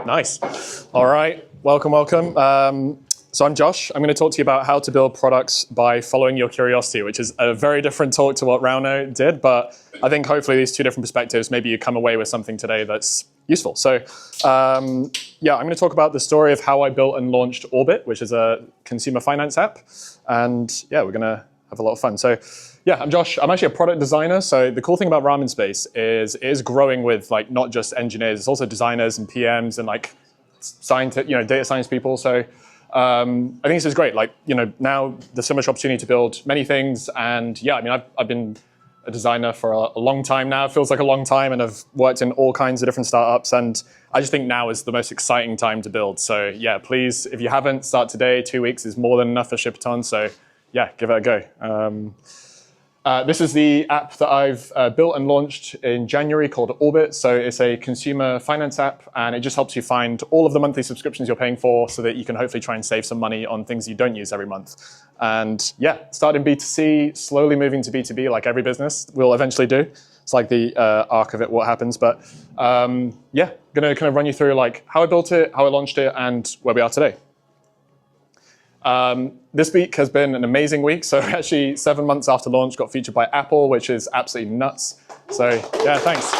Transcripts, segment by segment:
Nice. All right. Welcome, welcome. So I'm Josh. I'm going to talk to you about how to build products by following your curiosity, which is a very different talk to what Rauno did. But I think hopefully these two different perspectives, maybe you come away with something today that's useful. So yeah, I'm going to talk about the story of how I built and launched Orbit, which is a consumer finance app. And yeah, we're going to have a lot of fun. So yeah, I'm Josh. I'm actually a product designer. So the cool thing about Ramen Space is it is growing with like not just engineers, it's also designers and PMs and like scientists, data science people. So I think this is great. Like, now there's so much opportunity to build many things. And yeah, I mean, I've been a designer for a long time now. It feels like a long time, and I've worked in all kinds of different startups. And I just think now is the most exciting time to build. So yeah, please, if you haven't, start today. 2 weeks is more than enough for Ship-a-ton. So yeah, give it a go. This is the app that I've built and launched in January called Orbit. So it's a consumer finance app, and it just helps you find all of the monthly subscriptions you're paying for so that you can hopefully try and save some money on things you don't use every month. And yeah, start in B2C, slowly moving to B2B like every business will eventually do. It's like the arc of it, what happens. But yeah, going to kind of run you through like how I built it, how I launched it, and where we are today. This week has been an amazing week. So actually 7 months after launch, got featured by Apple, which is absolutely nuts. So yeah, thanks.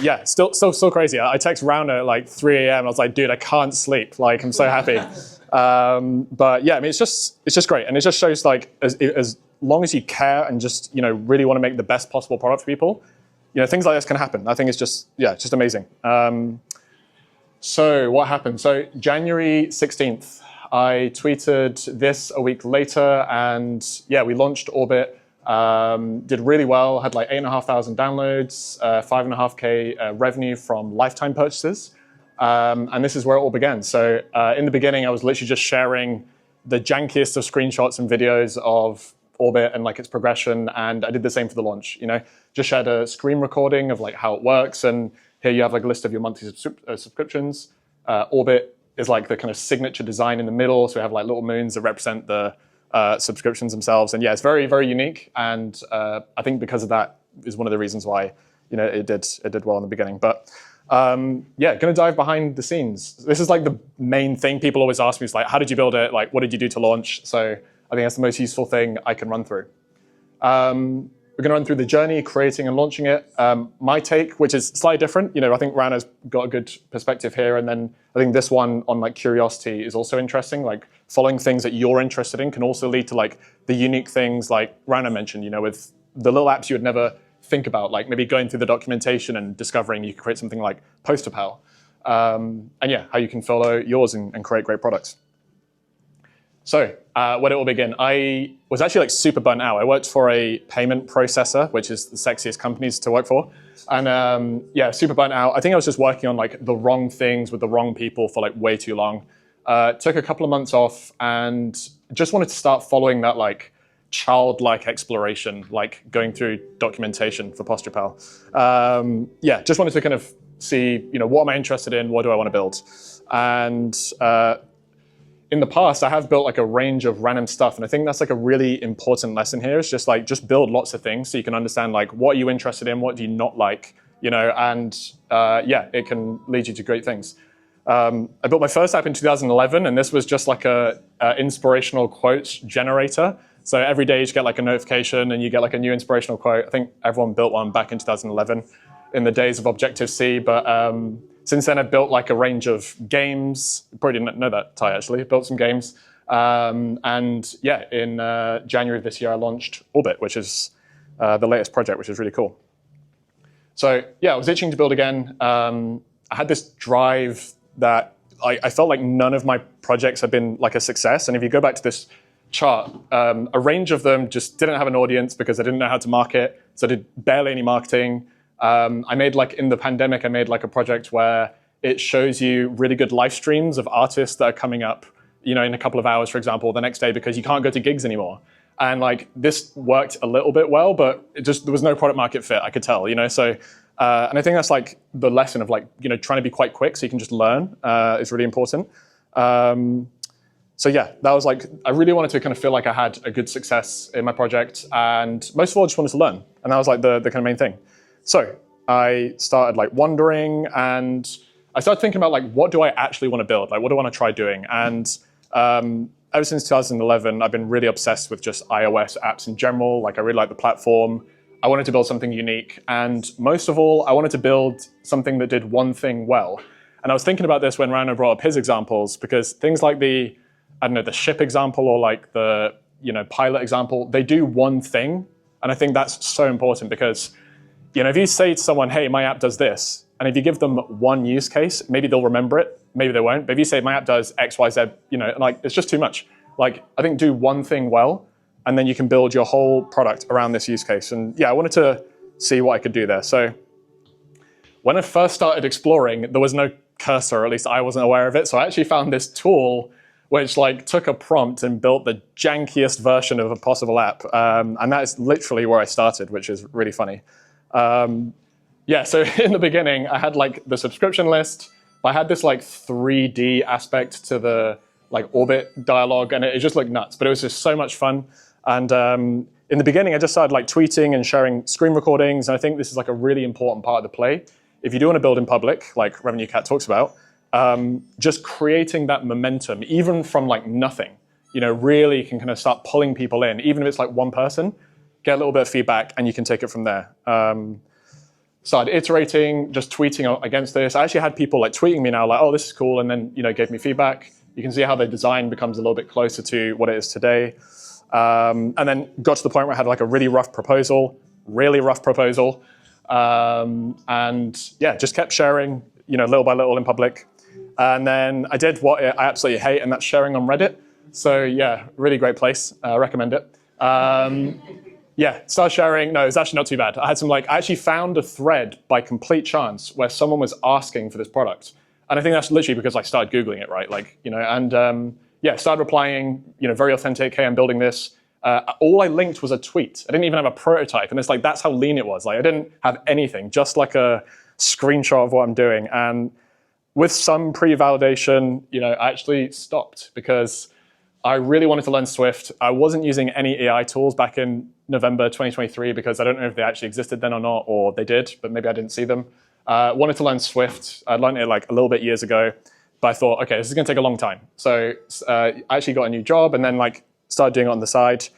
Yeah, still crazy. I text Rauno at like 3 a.m. I was like, dude, I can't sleep. Like, I'm so happy. But yeah, I mean, it's just great. And it just shows like, as long as you care and just, really want to make the best possible product for people, things like this can happen. I think it's just, yeah, just amazing. So what happened? So January 16th, I tweeted this a week later, and yeah, we launched Orbit, did really well, had like 8,500 downloads, 5.5K revenue from lifetime purchases. And this is where it all began. So in the beginning, I was literally just sharing the jankiest of screenshots and videos of Orbit and like its progression. And I did the same for the launch, just shared a screen recording of like how it works. And here you have like a list of your monthly subscriptions. Orbit is like the kind of signature design in the middle. So we have like little moons that represent the subscriptions themselves. And yeah, it's very, very unique. And I think because of that is one of the reasons why it did well in the beginning. But yeah, going to dive behind the scenes. This is like the main thing people always ask me is like, how did you build it? Like, what did you do to launch? So I think that's the most useful thing I can run through. We're going to run through the journey, creating and launching it. My take, which is slightly different, I think Rauno's got a good perspective here. And then I think this one on like curiosity is also interesting. Like following things that you're interested in can also lead to like the unique things like Rauno mentioned, with the little apps you would never think about, like maybe going through the documentation and discovering you could create something like PosterPal. And yeah, how you can follow yours and create great products. So where did it all begin? I was actually like super burnt out. I worked for a payment processor, which is the sexiest companies to work for. And yeah, super burnt out. I think I was just working on like the wrong things with the wrong people for like way too long. Took a couple of months off and just wanted to start following that like childlike exploration, like going through documentation for PosterPal. Yeah, just wanted to kind of see, what am I interested in? What do I want to build? And in the past, I have built like a range of random stuff. And I think that's like a really important lesson here is just build lots of things so you can understand like what are you interested in, what do you not like, and yeah, it can lead you to great things. I built my first app in 2011, and this was just like a inspirational quotes generator. So every day you get like a notification and you get like a new inspirational quote. I think everyone built one back in 2011 in the days of Objective-C, but since then, I've built like a range of games. You probably didn't know that, Ty, actually. Built some games. And yeah, in January of this year, I launched Orbit, which is the latest project, which is really cool. So yeah, I was itching to build again. I had this drive that I felt like none of my projects have been like a success. And if you go back to this chart, a range of them just didn't have an audience because I didn't know how to market. So I did barely any marketing. I made like in the pandemic, I made like a project where it shows you really good live streams of artists that are coming up, in a couple of hours, for example, the next day because you can't go to gigs anymore. And like this worked a little bit well, but there was no product market fit, I could tell, So, and I think that's like the lesson of like, trying to be quite quick so you can just learn is really important. So yeah, that was like, I really wanted to kind of feel like I had a good success in my project. And most of all, I just wanted to learn. And that was like the kind of main thing. So I started like wondering, and I started thinking about like, what do I actually want to build? Like, what do I want to try doing? And ever since 2011, I've been really obsessed with just iOS apps in general. Like, I really like the platform. I wanted to build something unique. And most of all, I wanted to build something that did one thing well. And I was thinking about this when Rano brought up his examples, because things like the ship example or like the pilot example, they do one thing. And I think that's so important because if you say to someone, hey, my app does this, and if you give them one use case, maybe they'll remember it, maybe they won't. But if you say my app does X, Y, Z, like it's just too much. Like, I think do one thing well, and then you can build your whole product around this use case. And yeah, I wanted to see what I could do there. So when I first started exploring, there was no cursor, or at least I wasn't aware of it. So I actually found this tool which like took a prompt and built the jankiest version of a possible app. And that is literally where I started, which is really funny. Yeah, so in the beginning, I had like the subscription list, but I had this like 3D aspect to the like Orbit dialogue, and it just looked nuts, but it was just so much fun. And in the beginning, I just started like tweeting and sharing screen recordings, and I think this is like a really important part of the play. If you do want to build in public, like Revenue Cat talks about, just creating that momentum, even from like nothing, really can kind of start pulling people in, even if it's like one person, get a little bit of feedback, and you can take it from there. Started iterating, just tweeting against this. I actually had people like tweeting me now, like, oh, this is cool, and then gave me feedback. You can see how the design becomes a little bit closer to what it is today. And then got to the point where I had like a really rough proposal, and yeah, just kept sharing, little by little in public. And then I did what I absolutely hate, and that's sharing on Reddit. So yeah, really great place. Recommend it. Yeah, started sharing. No, it's actually not too bad. I had some I actually found a thread by complete chance where someone was asking for this product. And I think that's literally because I started Googling it, right? Yeah, started replying, very authentic, hey, I'm building this. All I linked was a tweet. I didn't even have a prototype. And it's like, that's how lean it was. Like, I didn't have anything, just like a screenshot of what I'm doing. And with some pre-validation, I actually stopped because I really wanted to learn Swift. I wasn't using any AI tools back in November 2023 because I don't know if they actually existed then or not, or they did, but maybe I didn't see them. Wanted to learn Swift. I learned it like a little bit years ago, but I thought, okay, this is going to take a long time. So I actually got a new job and then started doing it on the side.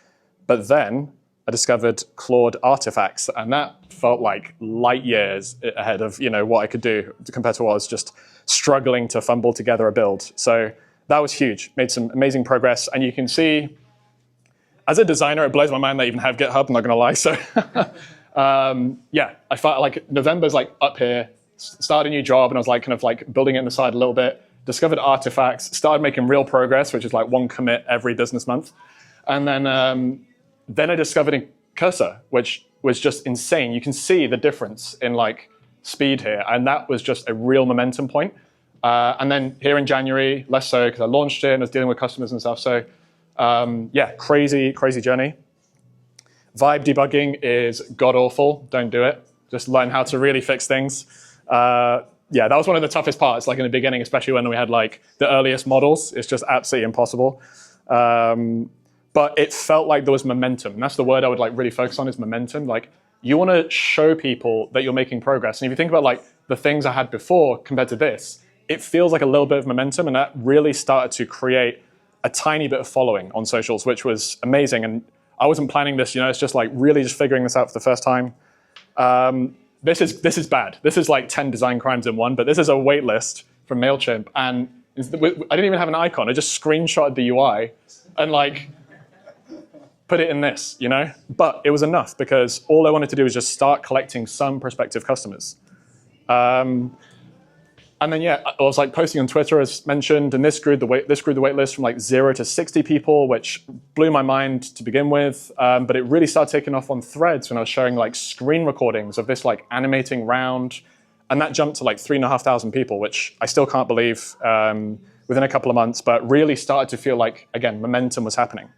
But then I discovered Claude artifacts, and that felt like light years ahead of what I could do compared to what I was just struggling to fumble together a build. So that was huge. Made some amazing progress, and you can see, as a designer, it blows my mind that I even have GitHub. I'm not going to lie. So yeah, I felt like November's up here. Started a new job, and I was building it on the side a little bit. Discovered artifacts. Started making real progress, which is like one commit every business month, and then I discovered Cursor, which was just insane. You can see the difference in speed here, and that was just a real momentum point. And then here in January, less so because I launched it and I was dealing with customers and stuff. So yeah, crazy journey. Vibe debugging is god awful. Don't do it. Just learn how to really fix things. Yeah, that was one of the toughest parts. In the beginning, especially when we had the earliest models, it's just absolutely impossible. But it felt like there was momentum. And that's the word I would really focus on, is momentum. You want to show people that you're making progress. And if you think about the things I had before compared to this, it feels like a little bit of momentum. And that really started to create a tiny bit of following on socials, which was amazing. And I wasn't planning this, it's just really just figuring this out for the first time. This is bad. This is 10 design crimes in one, but this is a wait list from MailChimp. And I didn't even have an icon. I just screenshotted the UI and put it in this, But it was enough because all I wanted to do was just start collecting some prospective customers. And then yeah, I was posting on Twitter as mentioned, and this grew the wait list from 0 to 60 people, which blew my mind to begin with. But it really started taking off on Threads when I was sharing screen recordings of this animating round, and that jumped to 3,500 people, which I still can't believe within a couple of months, but really started to feel again, momentum was happening.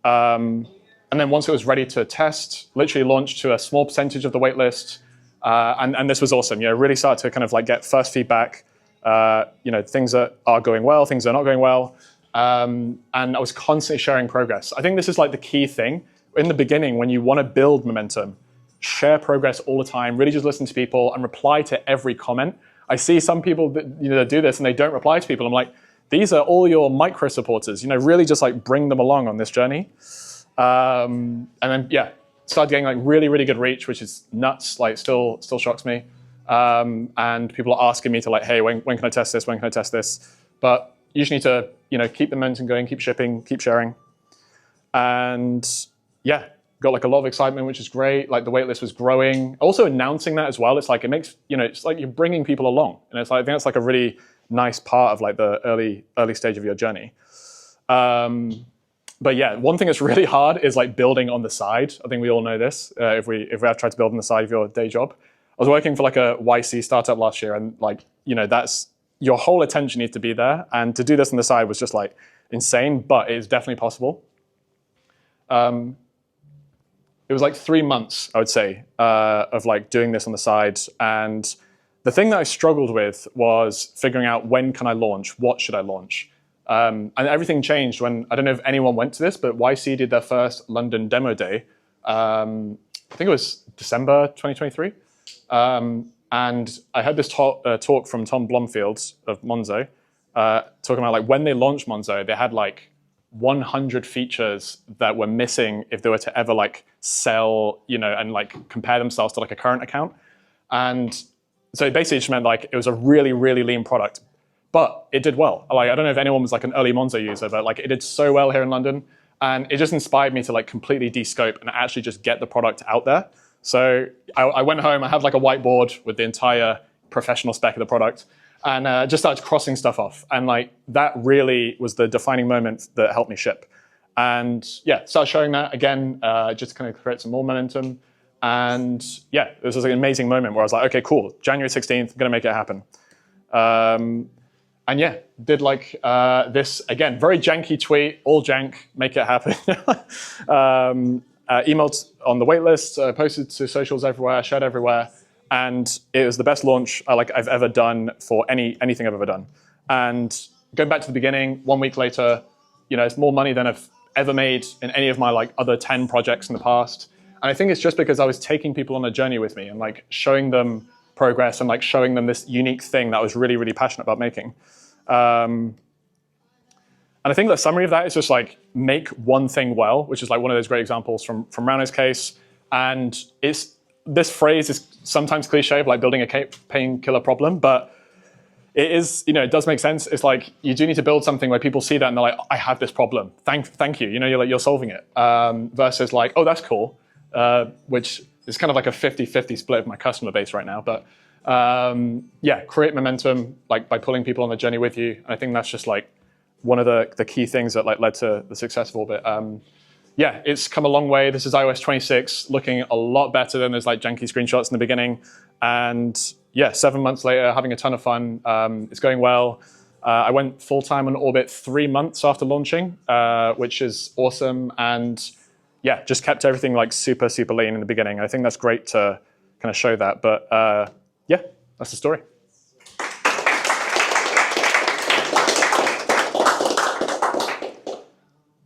And then once it was ready to test, literally launched to a small percentage of the waitlist. And this was awesome. Really started to get first feedback, things that are going well, things that are not going well. And I was constantly sharing progress. I think this is the key thing. In the beginning, when you want to build momentum, share progress all the time, really just listen to people and reply to every comment. I see some people that do this and they don't reply to people. I'm like, these are all your micro supporters. Really just like bring them along on this journey. And then started getting like really, really good reach, which is nuts. Like still shocks me. And people are asking me to like, hey, when can I test this? When can I test this? But you just need to keep the momentum going, keep shipping, keep sharing. And yeah, got like a lot of excitement, which is great. Like the waitlist was growing. Also announcing that as well. It's like, it makes, it's like you're bringing people along. And it's like, I think that's like a really nice part of like the early stage of your journey. But yeah, one thing that's really hard is like building on the side. I think we all know this. If we have tried to build on the side of your day job. I was working for like a YC startup last year, and like, that's your whole attention needs to be there. And to do this on the side was just like insane, but it's definitely possible. It was like 3 months, I would say, of like doing this on the side. And the thing that I struggled with was figuring out when can I launch, what should I launch? And everything changed when, I don't know if anyone went to this, but YC did their first London demo day. I think it was December 2023. And I heard this talk from Tom Blomfield of Monzo, talking about like when they launched Monzo, they had like 100 features that were missing if they were to ever like sell, and like compare themselves to like a current account. And so it basically just meant like it was a really, really lean product, but it did well. Like, I don't know if anyone was like an early Monzo user, but like it did so well here in London. And it just inspired me to like completely de-scope and actually just get the product out there. So I went home, I had like a whiteboard with the entire professional spec of the product, and just started crossing stuff off. And like that really was the defining moment that helped me ship. And yeah, started showing that again, just to kind of create some more momentum. And yeah, it was like an amazing moment where I was like, okay, cool, January 16th, I'm gonna make it happen. And yeah, did like this, again, very janky tweet, all jank, make it happen. Emailed on the waitlist, posted to socials everywhere, shared everywhere. And it was the best launch I've ever done for anything I've ever done. And going back to the beginning, 1 week later, it's more money than I've ever made in any of my like other 10 projects in the past. And I think it's just because I was taking people on a journey with me and like showing them progress and like showing them this unique thing that I was really, really passionate about making. And I think the summary of that is just like make one thing well, which is like one of those great examples from Rano's case. And this phrase is sometimes cliche of like building a painkiller problem, but it is, it does make sense. It's like you do need to build something where people see that and they're like, I have this problem. Thank you. You're like, you're solving it. Versus like, oh, that's cool, which is kind of like a 50-50 split of my customer base right now. But yeah, create momentum like by pulling people on the journey with you. And I think that's just like one of the key things that like led to the success of Orbit. Yeah, it's come a long way. This is iOS 26, looking a lot better than those like janky screenshots in the beginning. And yeah, 7 months later, having a ton of fun. It's going well. I went full-time on Orbit 3 months after launching, which is awesome. And yeah, just kept everything like super, super lean in the beginning. I think that's great to kind of show that. But yeah, that's the story.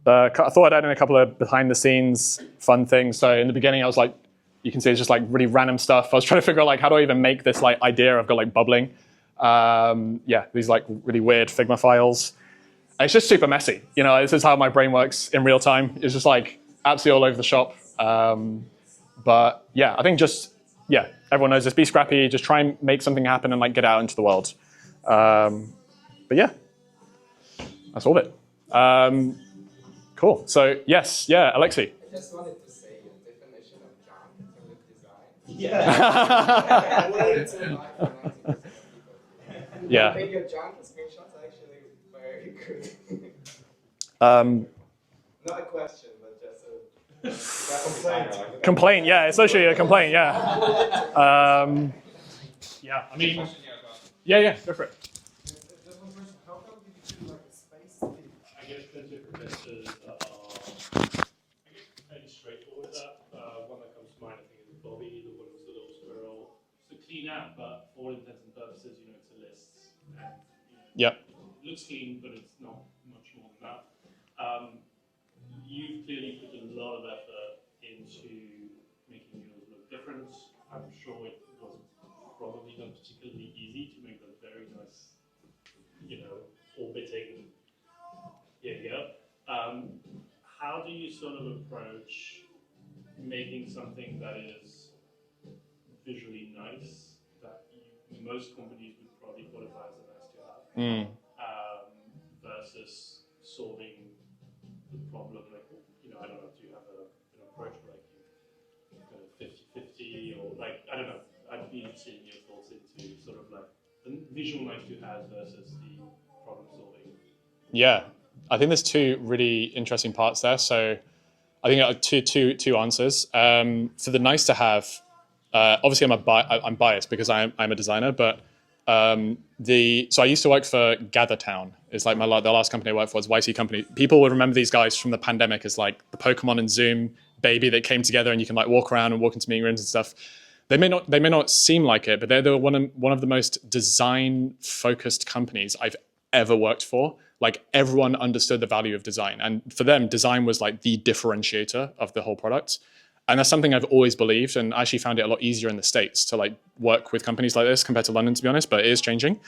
I thought I'd add in a couple of behind-the-scenes fun things. So in the beginning, I was like, you can see it's just like really random stuff. I was trying to figure out like how do I even make this like idea I've got like bubbling. Yeah, these like really weird Figma files. And it's just super messy. This is how my brain works in real time. It's just like absolutely all over the shop. But yeah, I think everyone knows this. Be scrappy. Just try and make something happen and like get out into the world. But yeah, that's all of it. Cool. So yes, yeah, Alexei. I just wanted to say your definition of junk in the design. Yeah. Way too high for 90% of people. Yeah. I think your junk screenshots are actually very good. Not a question, but just a complaint. Yeah, it's actually a complaint. Yeah. Yeah. I mean. Yeah. Go for it. Just one question. How come did you do like a space thing? I guess there's different methods that are, fairly straightforward. One that comes to mind, I think, is Bobby, the one with the little squirrel. It's a clean app, but for all intents and purposes, it's a list. And, Yep. It looks clean, but it's not much more than that. You've clearly put a lot of effort into making yours look different. probably not particularly easy to make them very nice, orbiting. Here you go. How do you sort of approach making something that is visually nice that most companies would probably qualify as a nice to have, versus solving the problem? Like, I don't know, do you have an approach where like you kind of 50-50 or like, I don't know. I'd be interested in your thoughts into sort of like the visual nice to have versus the problem solving. Yeah, I think there's two really interesting parts there. So I think two answers. For the nice to have, obviously I'm biased because I'm a designer, but so I used to work for GatherTown. It's like the last company I worked for was YC company. People will remember these guys from the pandemic as like the Pokemon and Zoom baby that came together, and you can like walk around and walk into meeting rooms and stuff. They may not seem like it, but they're one of the most design focused companies I've ever worked for. Like everyone understood the value of design, and for them, design was like the differentiator of the whole product. And that's something I've always believed, and I actually found it a lot easier in the States to like work with companies like this compared to London, to be honest. But it is changing.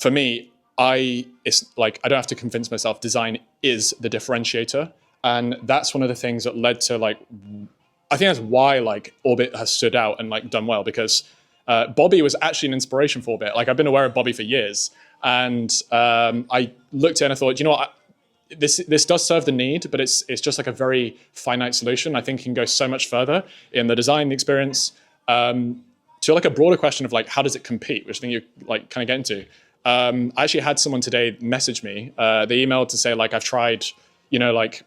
For me, it's like I don't have to convince myself design is the differentiator, and that's one of the things that led to like I think that's why like Orbit has stood out and like done well, because Bobby was actually an inspiration for Orbit. Like I've been aware of Bobby for years, and I looked at it and I thought, you know what, this does serve the need, but it's just like a very finite solution. I think it can go so much further in the design, the experience, to like a broader question of like how does it compete, which I think you like kind of get into. I actually had someone today message me. They emailed to say like I've tried, like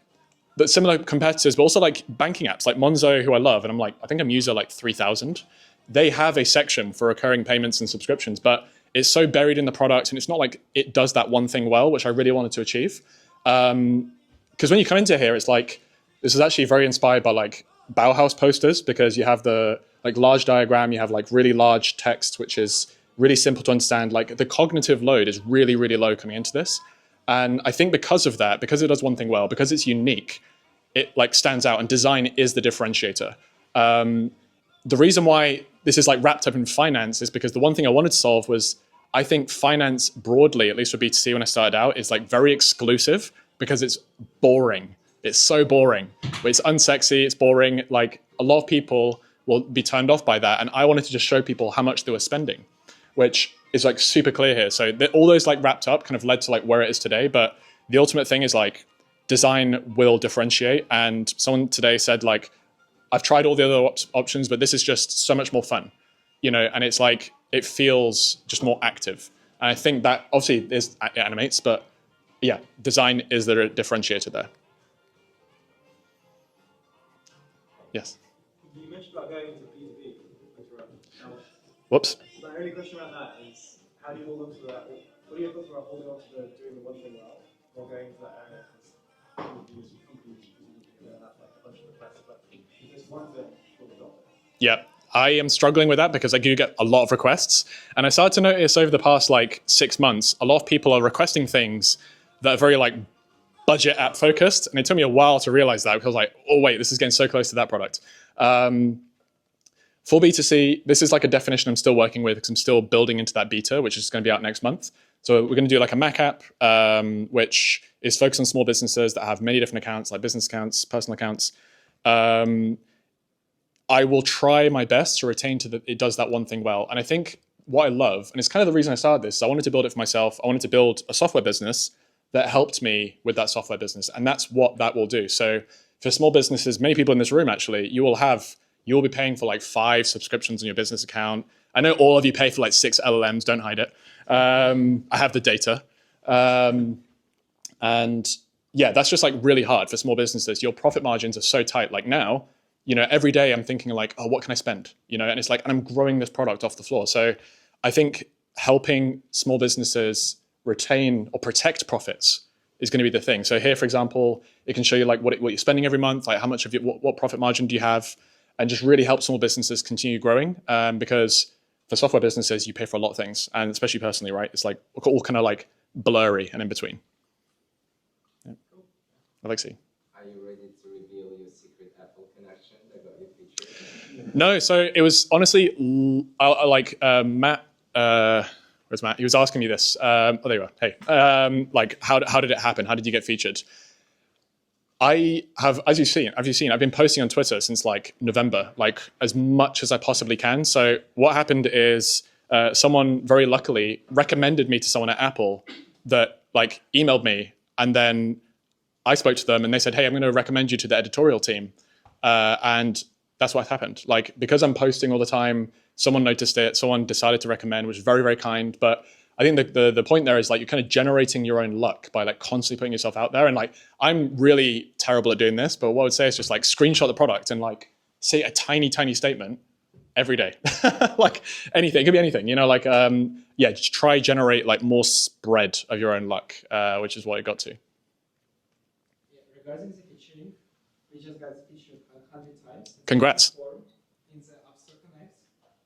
but similar competitors, but also like banking apps like Monzo, who I love, and I'm like, I think I'm user like 3,000. They have a section for recurring payments and subscriptions, but it's so buried in the product, and it's not like it does that one thing well, which I really wanted to achieve. Because when you come into here, it's like this is actually very inspired by like Bauhaus posters, because you have the like large diagram, you have like really large text, which is really simple to understand. Like the cognitive load is really, really low coming into this. And I think because of that, because it does one thing well, because it's unique, it like stands out, and design is the differentiator. The reason why this is like wrapped up in finance is because the one thing I wanted to solve was, I think finance broadly, at least for B2C when I started out, is like very exclusive because it's boring. It's so boring. It's unsexy, it's boring. Like a lot of people will be turned off by that. And I wanted to just show people how much they were spending, which is like super clear here. So all those like wrapped up kind of led to like where it is today. But the ultimate thing is like design will differentiate. And someone today said like, I've tried all the other options, but this is just so much more fun, and it's like, it feels just more active. And I think that obviously it animates, but yeah, design is the differentiator there. Yes. You mentioned about going into B2B. Whoops. My only question around that is, how do you hold on to that? What are your thoughts about holding on to doing the one thing well, or going into that area? Because companies have like a bunch of requests, but if there's one thing, what the top? Yeah. I am struggling with that because I do get a lot of requests. And I started to notice over the past like 6 months, a lot of people are requesting things that are very like budget app focused. And it took me a while to realize that, because I was like, oh wait, this is getting so close to that product. For B2C, this is like a definition I'm still working with because I'm still building into that beta, which is going to be out next month. So we're going to do like a Mac app, which is focused on small businesses that have many different accounts, like business accounts, personal accounts. I will try my best to retain that it does that one thing well. And I think what I love, and it's kind of the reason I started this, is I wanted to build it for myself. I wanted to build a software business that helped me with that software business. And that's what that will do. So for small businesses, many people in this room, actually, you will be paying for like 5 subscriptions in your business account. I know all of you pay for like 6 LLMs, don't hide it. I have the data. And yeah, that's just like really hard for small businesses. Your profit margins are so tight. Like now, every day I'm thinking like, oh, what can I spend? And it's like, and I'm growing this product off the floor. So I think helping small businesses retain or protect profits is going to be the thing. So here, for example, it can show you like what you're spending every month, like how much of what profit margin do you have, and just really help small businesses continue growing. Because for software businesses, you pay for a lot of things, and especially personally, right? It's like all kind of like blurry and in between. Yeah. Alexi. Are you ready to reveal your secret Apple connection that got you featured? No, so it was honestly like Matt. Where's Matt? He was asking me this. Oh, there you are. Hey, like how did it happen? How did you get featured? I have, as you've seen, I've been posting on Twitter since like November, like as much as I possibly can. So what happened is someone very luckily recommended me to someone at Apple that like emailed me, and then I spoke to them and they said, hey, I'm going to recommend you to the editorial team. And that's what happened. Like, because I'm posting all the time, someone noticed it, someone decided to recommend, which was very, very kind. But I think the point there is like you're kind of generating your own luck by like constantly putting yourself out there. And like, I'm really terrible at doing this, but what I would say is just like screenshot the product and like say a tiny, tiny statement every day. Like anything, it could be anything, you know, like, yeah, just try generate like more spread of your own luck, which is what it got to. Yeah, regarding the featuring, we just got featured 100 times. Congrats. In the App Store Connect,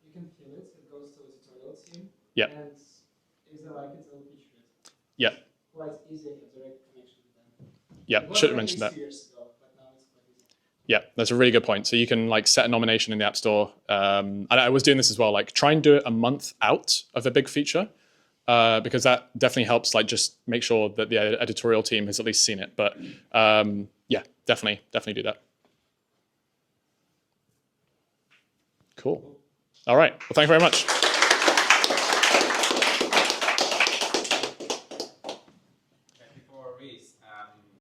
you can fill it, it goes to the tutorial team. Yeah. And if they like it, they'll feature it. Yeah. Quite easy, a direct connection with them. Yeah, should have mentioned that. 2 years ago, but now it's quite easy. Yeah, that's a really good point. So you can like set a nomination in the App Store. And I was doing this as well, like try and do it a month out of a big feature, because that definitely helps like just make sure that the editorial team has at least seen it. But yeah, definitely do that. Cool. All right, well, thank you very much.